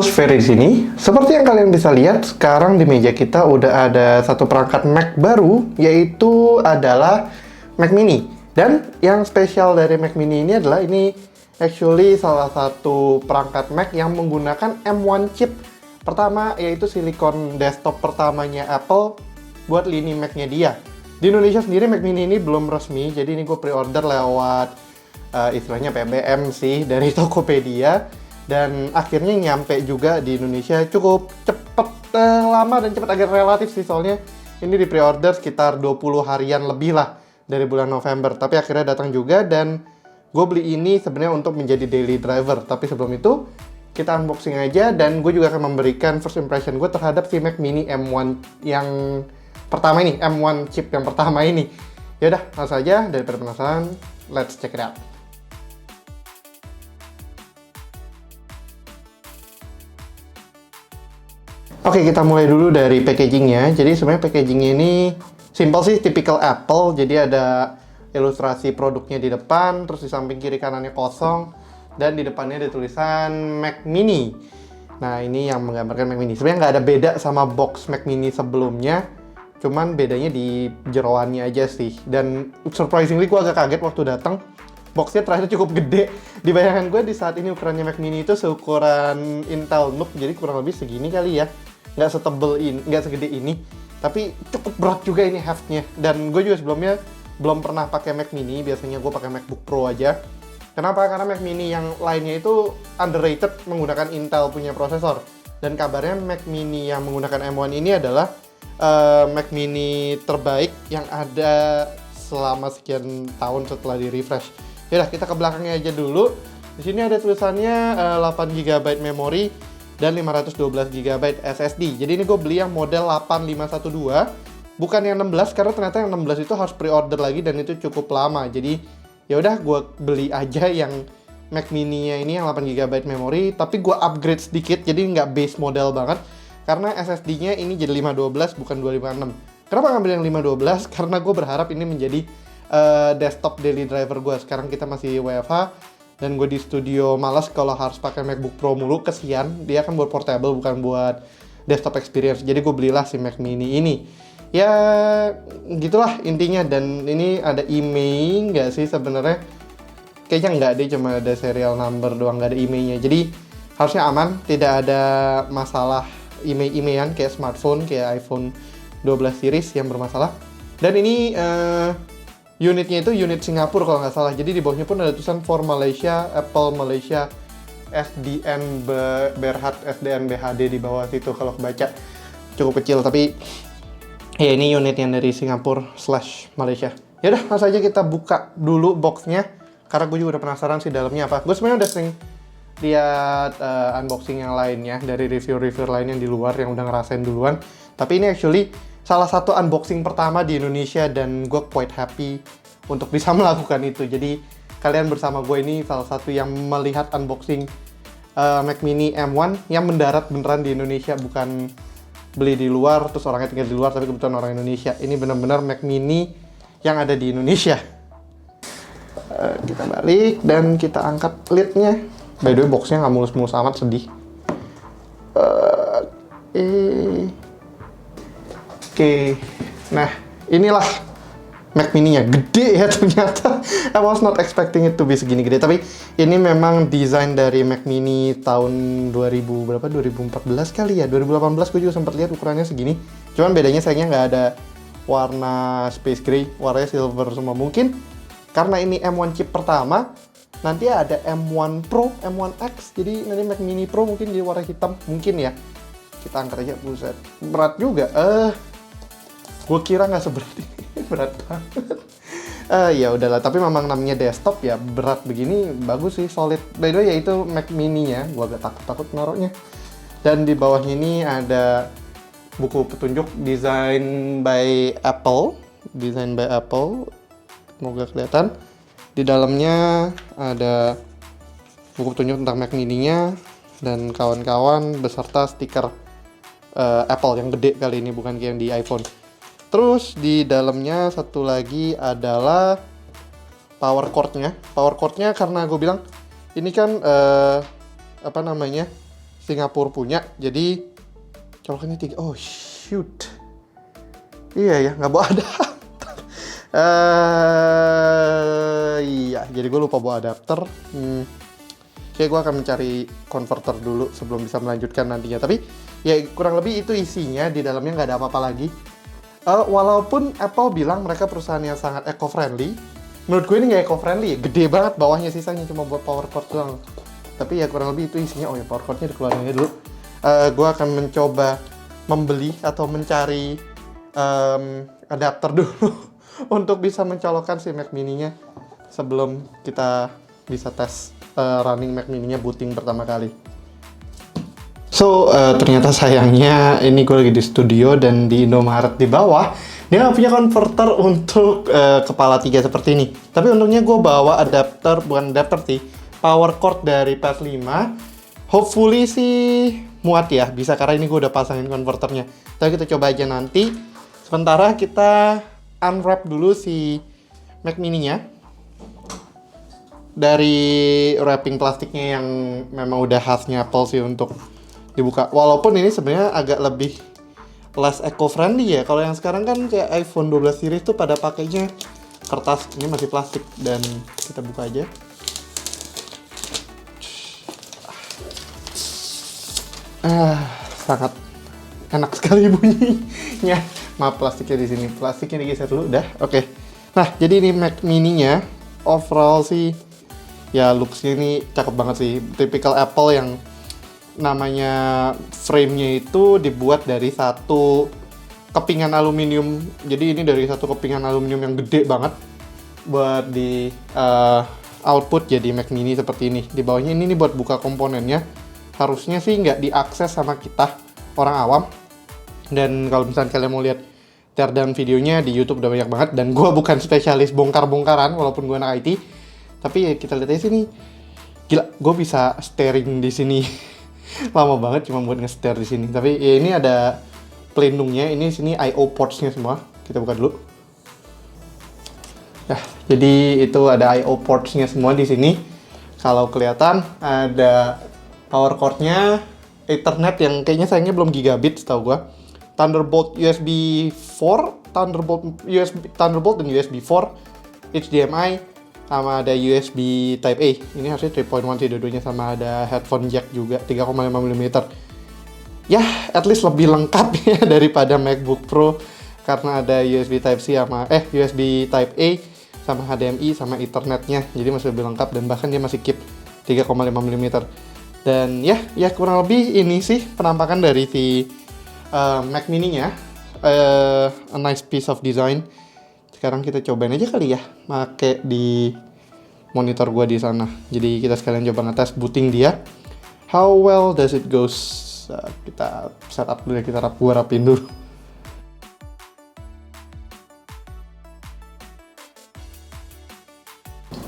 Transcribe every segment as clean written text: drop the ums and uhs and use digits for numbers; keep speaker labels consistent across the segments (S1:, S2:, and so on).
S1: Ferry di sini. Seperti yang kalian bisa lihat, sekarang di meja kita udah ada satu perangkat Mac baru, yaitu adalah Mac Mini. Dan yang spesial dari Mac Mini ini adalah ini actually salah satu perangkat Mac yang menggunakan M1 chip pertama, yaitu silicon desktop pertamanya Apple buat lini Mac-nya dia. Di Indonesia sendiri Mac Mini ini belum resmi, jadi ini gue pre-order lewat istilahnya PBM sih dari Tokopedia. Dan akhirnya nyampe juga di Indonesia cukup cepet, lama dan cepet, agak relatif sih, soalnya ini di pre-order sekitar 20 harian lebih lah dari bulan November. Tapi akhirnya datang juga, dan gue beli ini sebenarnya untuk menjadi daily driver. Tapi sebelum itu kita unboxing aja, dan gue juga akan memberikan first impression gue terhadap si Mac Mini M1 yang pertama ini, M1 chip yang pertama ini. Yaudah, langsung aja, daripada penasaran, let's check it out. Oke, kita mulai dulu dari packagingnya. Jadi sebenarnya packagingnya ini simple sih, typical Apple. Jadi ada ilustrasi produknya di depan, terus di samping kiri kanannya kosong, dan di depannya ada tulisan Mac Mini. Nah, ini yang menggambarkan Mac Mini. Sebenarnya nggak ada beda sama box Mac Mini sebelumnya, cuman bedanya di jeroannya aja sih. Dan surprisingly gue agak kaget waktu datang. Boxnya ternyata cukup gede. Di bayangan gue di saat ini ukurannya Mac Mini itu seukuran Intel NUC, jadi kurang lebih segini kali ya. Nggak setebel ini, nggak segede ini, tapi cukup berat juga ini heftnya. Dan gue juga sebelumnya belum pernah pakai Mac Mini, biasanya gue pakai MacBook Pro aja. Kenapa? Karena Mac Mini yang lainnya itu underrated, menggunakan Intel punya prosesor. Dan kabarnya Mac Mini yang menggunakan M1 ini adalah Mac Mini terbaik yang ada selama sekian tahun setelah di refresh. Yaudah, kita ke belakangnya aja dulu. Di sini ada tulisannya 8 GB memori dan 512 GB SSD. Jadi ini gue beli yang model 8512, bukan yang 16, karena ternyata yang 16 itu harus pre-order lagi dan itu cukup lama. Jadi ya udah, gue beli aja yang Mac Mini-nya ini yang 8 GB memori, tapi gue upgrade sedikit, jadi nggak base model banget, karena SSD-nya ini jadi 512 bukan 256. Kenapa ngambil yang 512? Karena gue berharap ini menjadi desktop daily driver gue. Sekarang kita masih WFH, dan gue di studio malas kalau harus pakai MacBook Pro mulu, kesian. Dia kan buat portable, bukan buat desktop experience. Jadi gue belilah si Mac Mini ini. Ya gitulah intinya. Dan ini ada email nggak sih sebenarnya? Kayaknya nggak deh, cuma ada serial number doang, nggak ada emailnya. Jadi harusnya aman, tidak ada masalah email-emailan kayak smartphone, kayak iPhone 12 series yang bermasalah. Dan ini unitnya itu unit Singapura kalau nggak salah. Jadi di bawahnya pun ada tulisan for Malaysia, Apple Malaysia, SDN Berhad, SDN BHD di bawah situ kalau kebaca. Cukup kecil, tapi ya ini unit yang dari Singapura / Malaysia. Yaudah, langsung aja kita buka dulu boxnya, karena gue juga udah penasaran sih dalamnya apa. Gue sebenarnya udah sering lihat unboxing yang lainnya dari review-review lain yang di luar yang udah ngerasain duluan. Tapi ini actually salah satu unboxing pertama di Indonesia, dan gue quite happy untuk bisa melakukan itu. Jadi kalian bersama gue ini salah satu yang melihat unboxing Mac Mini M1 yang mendarat beneran di Indonesia, bukan beli di luar terus orangnya tinggal di luar tapi kebetulan orang Indonesia. Ini benar-benar Mac Mini yang ada di Indonesia. Kita balik dan kita angkat lidnya. By the way, boxnya nggak mulus-mulus amat, sedih. Oke, nah inilah Mac Mini-nya. Gede ya ternyata. I was not expecting it to be segini gede. Tapi ini memang desain dari Mac Mini tahun 2014 kali ya. 2018 gue juga sempat lihat ukurannya segini. Cuman bedanya sayangnya nggak ada warna space gray, warnanya silver semua. Mungkin karena ini M1 chip pertama, nanti ada M1 Pro, M1X. Jadi nanti Mac Mini Pro mungkin jadi warna hitam. Mungkin ya. Kita angkat aja, buset. Berat juga. Gue kira nggak seberat ini. Berat banget. Ya udahlah, tapi memang namanya desktop ya, berat begini bagus sih, solid. By the way, yaitu Mac Mini-nya. Gue agak takut naruhnya. Dan di bawahnya ini ada buku petunjuk design by Apple. Semoga kelihatan. Di dalamnya ada buku petunjuk tentang Mac Mini-nya dan kawan-kawan beserta stiker Apple yang gede kali ini, bukan kayak yang di iPhone. Terus di dalamnya satu lagi adalah power cord-nya. Power cord-nya karena gue bilang ini kan Singapura punya, jadi colokannya 3. Oh shoot, iya ya, nggak bawa adapter. Iya, jadi gue lupa bawa adapter. Kayak gue akan mencari converter dulu sebelum bisa melanjutkan nantinya. Tapi ya kurang lebih itu isinya, di dalamnya nggak ada apa-apa lagi. Walaupun Apple bilang mereka perusahaan yang sangat eco-friendly, menurut gue ini nggak eco-friendly ya. Gede banget bawahnya, sisanya cuma buat power cord doang. Tapi ya kurang lebih itu isinya. Oh ya, power cordnya dikeluarin aja dulu. Gue akan mencoba membeli atau mencari adapter dulu untuk bisa mencolokkan si Mac mini-nya sebelum kita bisa tes running Mac mini-nya booting pertama kali. So, ternyata sayangnya ini gue lagi di studio dan di Indomaret di bawah dia nggak punya converter untuk kepala 3 seperti ini. Tapi untungnya gue bawa adapter, bukan adapter sih, power cord dari PS5. Hopefully sih muat ya, bisa, karena ini gue udah pasangin konverternya. Tapi kita coba aja nanti. Sementara kita unwrap dulu si Mac mini-nya dari wrapping plastiknya yang memang udah khasnya Apple sih untuk dibuka. Walaupun ini sebenarnya agak lebih less eco-friendly ya. Kalau yang sekarang kan kayak iPhone 12 series tuh pada pakainya kertas, ini masih plastik. Dan kita buka aja. Sangat enak sekali bunyinya. Maaf, plastiknya di sini. Plastiknya digeser dulu, udah. Oke. Nah, jadi ini Mac mini-nya overall sih ya looks-nya ini cakep banget sih. Typical Apple yang namanya frame-nya itu dibuat dari satu kepingan aluminium. Jadi ini dari satu kepingan aluminium yang gede banget buat di output jadi Mac mini seperti ini. Di bawahnya ini buat buka komponennya. Harusnya sih nggak diakses sama kita orang awam. Dan kalau misalnya kalian mau lihat teardown videonya di YouTube udah banyak banget. Dan gue bukan spesialis bongkar-bongkaran walaupun gue anak IT. Tapi ya kita lihat aja sini. Gila, gue bisa steering di sini. Lama banget cuma buat nge-stare di sini. Tapi ya ini ada pelindungnya. Ini sini I/O ports-nya semua. Kita buka dulu. Nah, jadi itu ada I/O ports-nya semua di sini. Kalau kelihatan ada power cord-nya, Ethernet yang kayaknya sayangnya belum gigabit setahu gua. Thunderbolt USB 4, Thunderbolt dan USB 4, HDMI, sama ada USB Type A. Ini harusnya 3.1 sih dua-duanya, sama ada headphone jack juga 3,5 mm. Ya, at least lebih lengkap ya daripada MacBook Pro karena ada USB Type C sama USB Type A sama HDMI sama Ethernet-nya. Jadi masih lebih lengkap dan bahkan dia masih keep 3,5 mm. Dan ya kurang lebih ini sih penampakan dari si Mac mini-nya. A nice piece of design. Sekarang kita cobain aja kali ya, pakai di monitor gua di sana. Jadi kita sekalian coba ngetes booting dia. How well does it goes? Kita setup dulu ya, gua rapin dulu.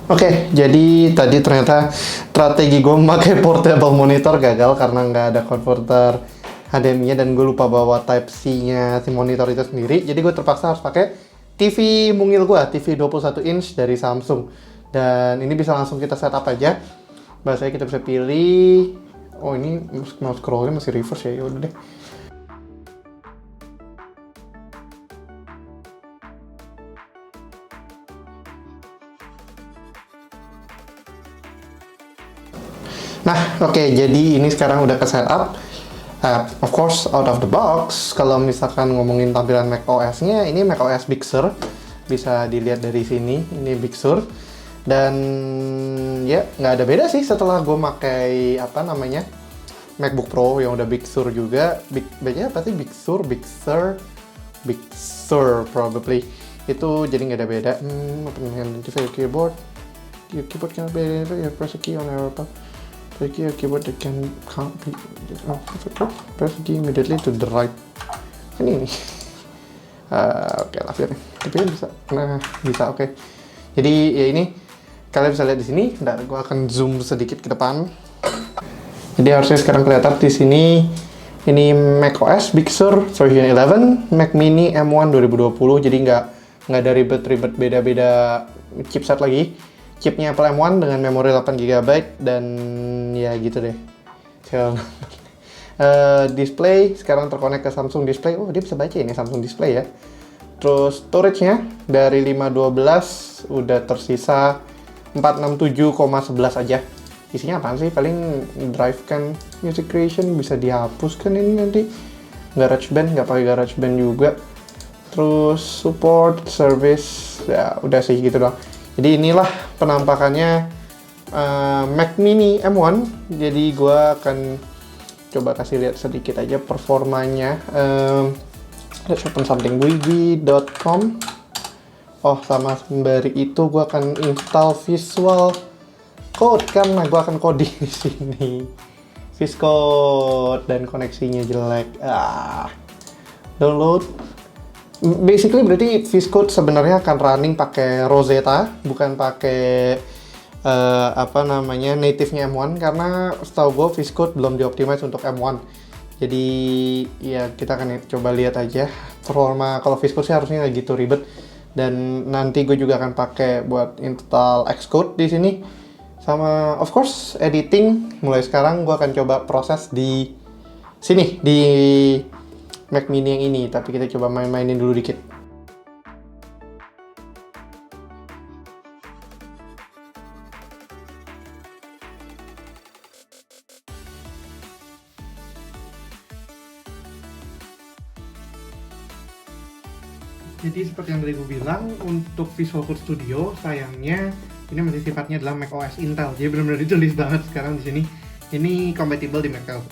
S1: Oke, jadi tadi ternyata strategi gue memakai portable monitor gagal karena nggak ada converter HDMI-nya dan gue lupa bawa Type-C-nya si monitor itu sendiri. Jadi gue terpaksa harus pakai TV mungil gue, TV 21 inch dari Samsung. Dan ini bisa langsung kita setup aja. Bahasanya kita bisa pilih. Oh, ini mouse scroll-nya masih reverse ya, yaudah deh. Nah, oke, jadi ini sekarang udah ke setup. Of course, out of the box. Kalau misalkan ngomongin tampilan macOS-nya, ini macOS Big Sur. Bisa dilihat dari sini, ini Big Sur. Dan ya, nggak ada beda sih setelah gue pakai MacBook Pro yang udah Big Sur juga. Bacanya apa sih? Big Sur probably. Itu jadi nggak ada beda. Identify your keyboard. Your keyboard cannot be identified. Press a key on arrow bar. Press a keyboard that can't be. Press a key immediately to the right. Ini. Oke lah, tapi kan bisa. Nah, bisa, oke. Jadi ya ini kalian bisa lihat di sini. Bentar, gue akan zoom sedikit ke depan. Jadi harusnya sekarang kelihatan di sini. Ini macOS Big Sur version 11, Mac Mini M1 2020. Jadi nggak ada ribet-ribet beda-beda chipset lagi. Chipnya Apple M1 dengan memori 8 GB dan ya gitu deh. Display sekarang terkonek ke Samsung Display. Oh, dia bisa baca ini Samsung Display ya. Terus storage-nya dari 512 udah tersisa 467,11 aja. Isinya apaan sih? Paling drive kan, music creation bisa dihapus kan ini nanti. GarageBand, nggak pakai GarageBand juga. Terus support, service, ya udah sih gitu doang. Jadi inilah penampakannya Mac Mini M1. Jadi gue akan coba kasih lihat sedikit aja performanya. Let's open something, wigi.com. Oh, sama sembari itu gue akan install Visual Code karena gue akan coding di sini. Visual Code dan koneksinya jelek. Download. Basically berarti Visual Code sebenarnya akan running pakai Rosetta, bukan pakai native-nya M1 karena setahu gue Visual Code belum dioptimize untuk M1. Jadi ya kita akan coba lihat aja performa. Kalau Visual Code sih harusnya nggak gitu ribet. Dan nanti gue juga akan pakai buat install Xcode di sini. Sama of course editing. Mulai sekarang gue akan coba proses di sini di Mac Mini yang ini. Tapi kita coba main-mainin dulu dikit. Jadi seperti yang tadi gue bilang, untuk Visual Code Studio sayangnya ini masih sifatnya adalah macOS Intel. Jadi benar-benar ditulis banget sekarang di sini. Ini compatible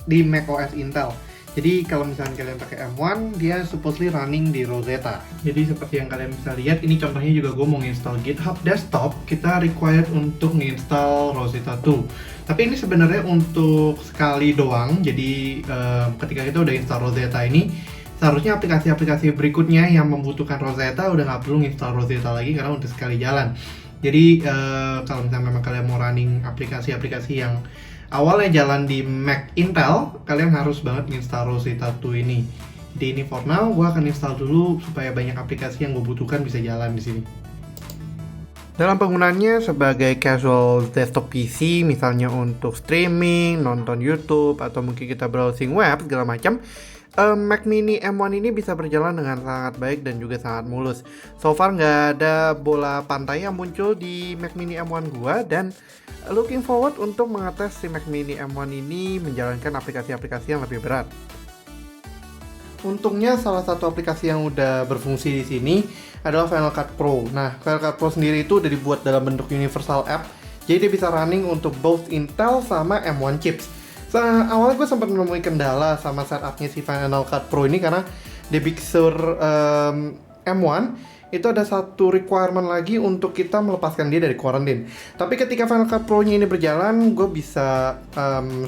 S1: di macOS Intel. Jadi kalau misalnya kalian pakai M1, dia supposedly running di Rosetta. Jadi seperti yang kalian bisa lihat, ini contohnya juga gue mau nginstall GitHub Desktop, kita required untuk nginstall Rosetta 2. Tapi ini sebenarnya untuk sekali doang. Jadi ketika kita udah install Rosetta ini, seharusnya aplikasi-aplikasi berikutnya yang membutuhkan Rosetta udah nggak perlu install Rosetta lagi karena udah sekali jalan. Jadi kalau misalnya memang kalian mau running aplikasi-aplikasi yang awalnya jalan di Mac Intel, kalian harus banget install Rosetta 2 ini. Jadi ini for now, gue akan install dulu supaya banyak aplikasi yang gue butuhkan bisa jalan di sini. Dalam penggunaannya sebagai casual desktop PC, misalnya untuk streaming, nonton YouTube, atau mungkin kita browsing web segala macam, Mac Mini M1 ini bisa berjalan dengan sangat baik dan juga sangat mulus. So far nggak ada bola pantai yang muncul di Mac Mini M1 gua, dan looking forward untuk mengetes si Mac Mini M1 ini menjalankan aplikasi-aplikasi yang lebih berat. Untungnya salah satu aplikasi yang udah berfungsi di sini adalah Final Cut Pro. Nah, Final Cut Pro sendiri itu udah dibuat dalam bentuk universal app, jadi dia bisa running untuk both Intel sama M1 chips. Awalnya gue sempat menemui kendala sama setupnya si Final Cut Pro ini karena di Big Sur M1 itu ada satu requirement lagi untuk kita melepaskan dia dari quarantine. Tapi ketika Final Cut Pro-nya ini berjalan, gue bisa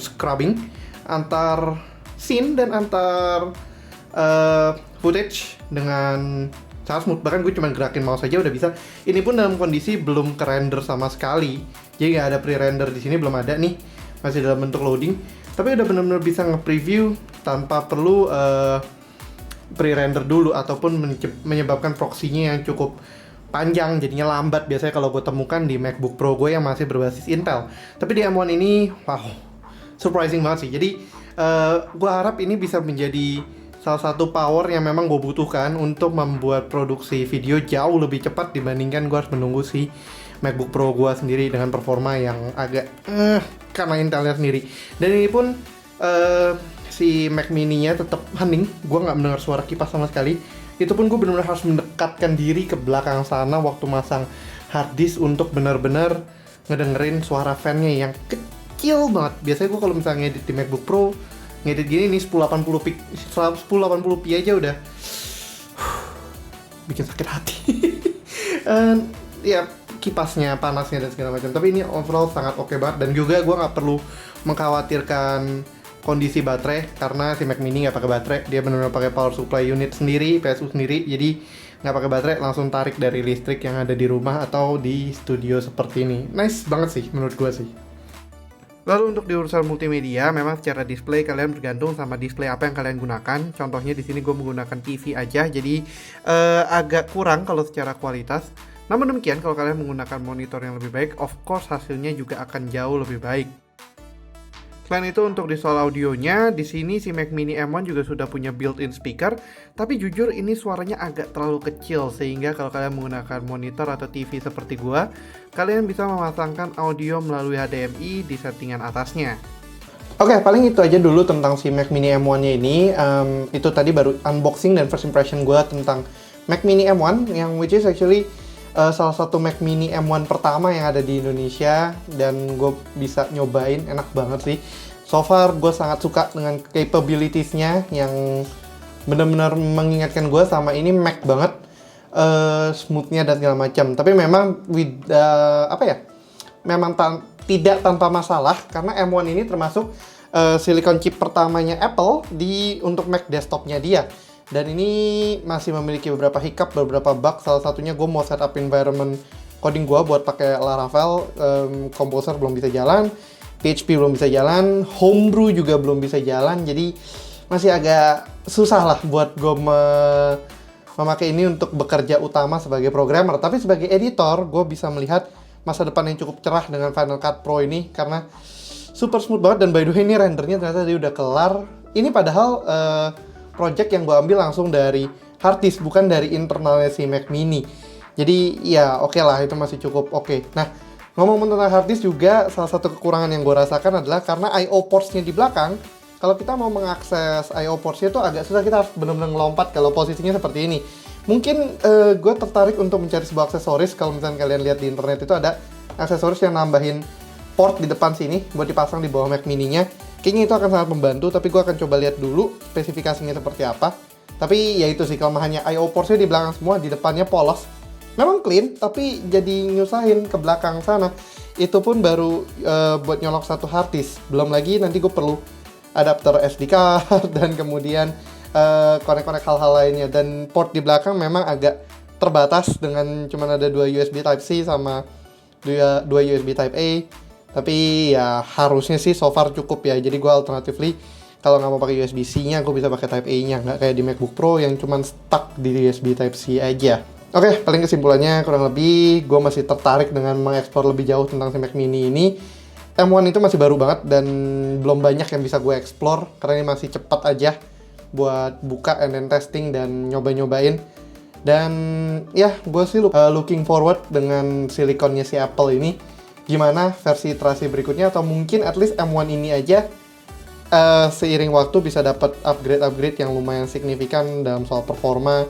S1: scrubbing antar scene dan antar footage dengan sangat smooth. Bahkan gue cuma gerakin mouse aja udah bisa. Ini pun dalam kondisi belum ke-render sama sekali. Jadi nggak ada pre-render di sini, belum ada nih. Masih dalam bentuk loading. Tapi udah benar-benar bisa nge-preview tanpa perlu pre-render dulu ataupun menyebabkan proxy-nya yang cukup panjang, jadinya lambat biasanya kalau gue temukan di MacBook Pro gue yang masih berbasis Intel. Tapi di M1 ini, wow, surprising banget sih. Jadi gue harap ini bisa menjadi salah satu power yang memang gue butuhkan untuk membuat produksi video jauh lebih cepat dibandingkan gue harus menunggu si MacBook Pro gue sendiri dengan performa yang agak karena Intelnya sendiri. Dan ini pun si Mac Mini-nya tetap hening, gue nggak mendengar suara kipas sama sekali. Itu pun gue benar-benar harus mendekatkan diri ke belakang sana waktu masang hard disk untuk benar-benar ngedengerin suara fan-nya yang kecil banget. Biasanya gue kalau misalnya ngedit di MacBook Pro, ngedit gini nih 1080p aja udah bikin sakit hati. Ya kipasnya, panasnya dan segala macam. Tapi ini overall sangat oke banget, dan juga gue nggak perlu mengkhawatirkan kondisi baterai karena si Mac Mini nggak pakai baterai, dia benar-benar pakai power supply unit sendiri, PSU sendiri, jadi nggak pakai baterai, langsung tarik dari listrik yang ada di rumah atau di studio seperti ini. Nice banget sih menurut gue sih. Lalu untuk di urusan multimedia, memang secara display kalian bergantung sama display apa yang kalian gunakan. Contohnya di sini gue menggunakan TV aja, jadi agak kurang kalau secara kualitas. Namun demikian, kalau kalian menggunakan monitor yang lebih baik, of course hasilnya juga akan jauh lebih baik. Selain itu untuk di soal audionya, di sini si Mac Mini M1 juga sudah punya built-in speaker, tapi jujur ini suaranya agak terlalu kecil sehingga kalau kalian menggunakan monitor atau TV seperti gua, kalian bisa memasangkan audio melalui HDMI di settingan atasnya. Oke, paling itu aja dulu tentang si Mac Mini M1-nya ini. Itu tadi baru unboxing dan first impression gua tentang Mac Mini M1 yang which is actually salah satu Mac Mini M1 pertama yang ada di Indonesia dan gue bisa nyobain, enak banget sih. So far gue sangat suka dengan capabilities-nya yang benar-benar mengingatkan gue sama ini Mac banget, smooth-nya dan segala macam. Tapi memang memang tidak tanpa masalah karena M1 ini termasuk silicon chip pertamanya Apple untuk Mac desktop-nya dia. Dan ini masih memiliki beberapa hiccup, beberapa bug. Salah satunya gue mau setup environment coding gue buat pakai Laravel, Composer belum bisa jalan, PHP belum bisa jalan, Homebrew juga belum bisa jalan. Jadi masih agak susah lah buat gue memakai ini untuk bekerja utama sebagai programmer. Tapi sebagai editor, gue bisa melihat masa depan yang cukup cerah dengan Final Cut Pro ini karena super smooth banget. Dan by the way ini rendernya ternyata dia udah kelar. Ini padahal project yang gue ambil langsung dari hard disk, bukan dari internalnya si Mac Mini. Jadi ya oke lah, itu masih cukup oke. Nah, ngomong tentang hard disk juga, salah satu kekurangan yang gue rasakan adalah karena I/O ports-nya di belakang, kalau kita mau mengakses I/O ports-nya itu agak susah, kita harus benar-benar ngelompat kalau posisinya seperti ini. Mungkin gue tertarik untuk mencari sebuah aksesoris. Kalau misalnya kalian lihat di internet itu ada aksesoris yang nambahin port di depan sini buat dipasang di bawah Mac Mini-nya. Kayaknya itu akan sangat membantu, tapi gue akan coba lihat dulu spesifikasinya seperti apa. Tapi ya itu sih kelemahannya, I/O ports-nya di belakang semua, di depannya polos. Memang clean, tapi jadi nyusahin ke belakang sana. Itu pun baru buat nyolok satu hard disk. Belum lagi nanti gue perlu adapter SD card dan kemudian connect-connect hal-hal lainnya. Dan port di belakang memang agak terbatas dengan cuman ada 2 USB Type-C sama 2 USB Type-A. Tapi ya harusnya sih so far cukup ya. Jadi gue alternatively kalau nggak mau pakai USB-C-nya, gue bisa pakai Type-A-nya. Nggak kayak di MacBook Pro yang cuman stuck di USB Type-C aja. Oke, paling kesimpulannya kurang lebih gue masih tertarik dengan mengeksplor lebih jauh tentang si Mac Mini ini. M1 itu masih baru banget dan belum banyak yang bisa gue explore karena ini masih cepat aja buat buka and then testing dan nyoba-nyobain. Dan ya, gue sih looking forward dengan silikonnya si Apple ini. Gimana versi iterasi berikutnya, atau mungkin at least M1 ini aja seiring waktu bisa dapat upgrade yang lumayan signifikan dalam soal performa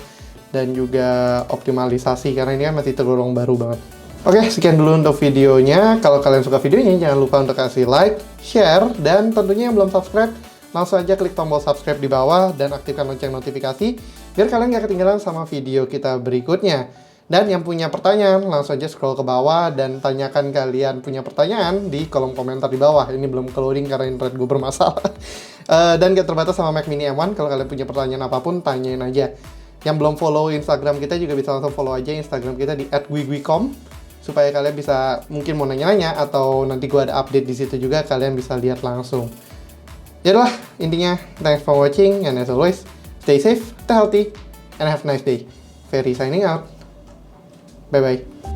S1: dan juga optimalisasi karena ini kan masih tergolong baru banget. Oke, sekian dulu untuk videonya. Kalau kalian suka videonya, jangan lupa untuk kasih like, share, dan tentunya yang belum subscribe, langsung aja klik tombol subscribe di bawah dan aktifkan lonceng notifikasi biar kalian gak ketinggalan sama video kita berikutnya. Dan yang punya pertanyaan, langsung aja scroll ke bawah dan tanyakan kalian punya pertanyaan di kolom komentar di bawah. Ini belum loading karena internet gue bermasalah. Dan gak terbatas sama Mac Mini M1, kalau kalian punya pertanyaan apapun, tanyain aja. Yang belum follow Instagram kita juga bisa langsung follow aja Instagram kita di @guigui.com supaya kalian bisa mungkin mau nanya-nanya atau nanti gue ada update di situ juga, kalian bisa lihat langsung. Yaudah, intinya thanks for watching and as always, stay safe, stay healthy, and have a nice day. Ferry signing out. Bye-bye.